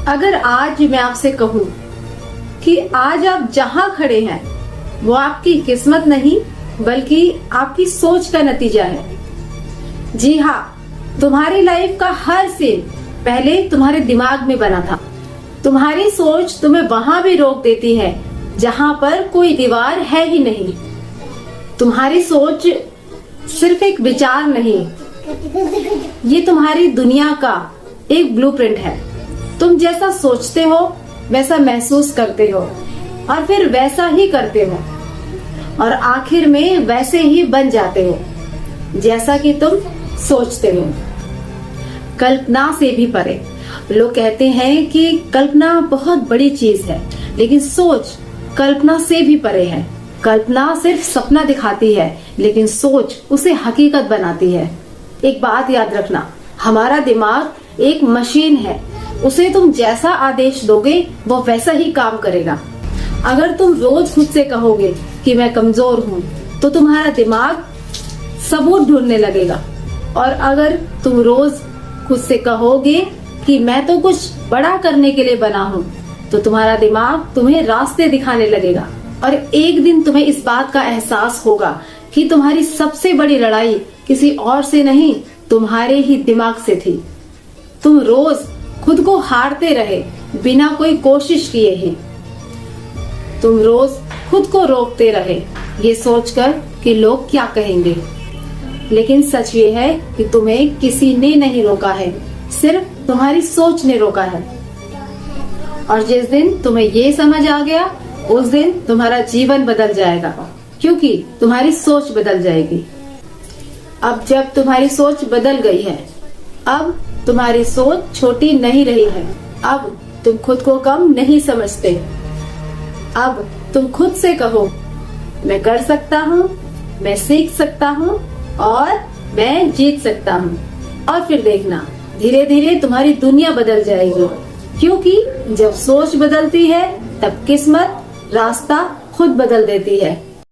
अगर आज मैं आपसे कहूँ कि आज आप जहाँ खड़े हैं वो आपकी किस्मत नहीं बल्कि आपकी सोच का नतीजा है। जी हाँ, तुम्हारी लाइफ का हर सीन पहले तुम्हारे दिमाग में बना था। तुम्हारी सोच तुम्हें वहां भी रोक देती है जहां पर कोई दीवार है ही नहीं। तुम्हारी सोच सिर्फ एक विचार नहीं, ये तुम्हारी दुनिया का एक ब्लूप्रिंट है। तुम जैसा सोचते हो वैसा महसूस करते हो और फिर वैसा ही करते हो और आखिर में वैसे ही बन जाते हो जैसा कि तुम सोचते हो। कल्पना से भी परे। लोग कहते हैं कि कल्पना बहुत बड़ी चीज है, लेकिन सोच कल्पना से भी परे है। कल्पना सिर्फ सपना दिखाती है, लेकिन सोच उसे हकीकत बनाती है। एक बात याद रखना, हमारा दिमाग एक मशीन है। उसे तुम जैसा आदेश दोगे वो वैसा ही काम करेगा। अगर तुम रोज खुद से कहोगे कि मैं कमजोर हूँ, तो तुम्हारा दिमाग सबूत ढूंढने लगेगा। और अगर तुम रोज खुद से कहोगे कि मैं तो कुछ बड़ा करने के लिए बना हूँ, तो तुम्हारा दिमाग तुम्हें रास्ते दिखाने लगेगा। और एक दिन तुम्हें इस बात का एहसास होगा कि तुम्हारी सबसे बड़ी लड़ाई किसी और से नहीं, तुम्हारे ही दिमाग से थी। तुम रोज खुद को हारते रहे बिना कोई कोशिश किए ही। तुम रोज खुद को रोकते रहे ये सोचकर कि लोग क्या कहेंगे, लेकिन सच ये है कि तुम्हें किसी ने नहीं रोका है, सिर्फ तुम्हारी सोच ने रोका है। और जिस दिन तुम्हें ये समझ आ गया, उस दिन तुम्हारा जीवन बदल जाएगा, क्योंकि तुम्हारी सोच बदल जाएगी। अब जब तुम्हारी सोच बदल गई है, अब तुम्हारी सोच छोटी नहीं रही है। अब तुम खुद को कम नहीं समझते। अब तुम खुद से कहो, मैं कर सकता हूँ, मैं सीख सकता हूँ और मैं जीत सकता हूँ। और फिर देखना, धीरे धीरे तुम्हारी दुनिया बदल जाएगी, क्योंकि जब सोच बदलती है तब किस्मत रास्ता खुद बदल देती है।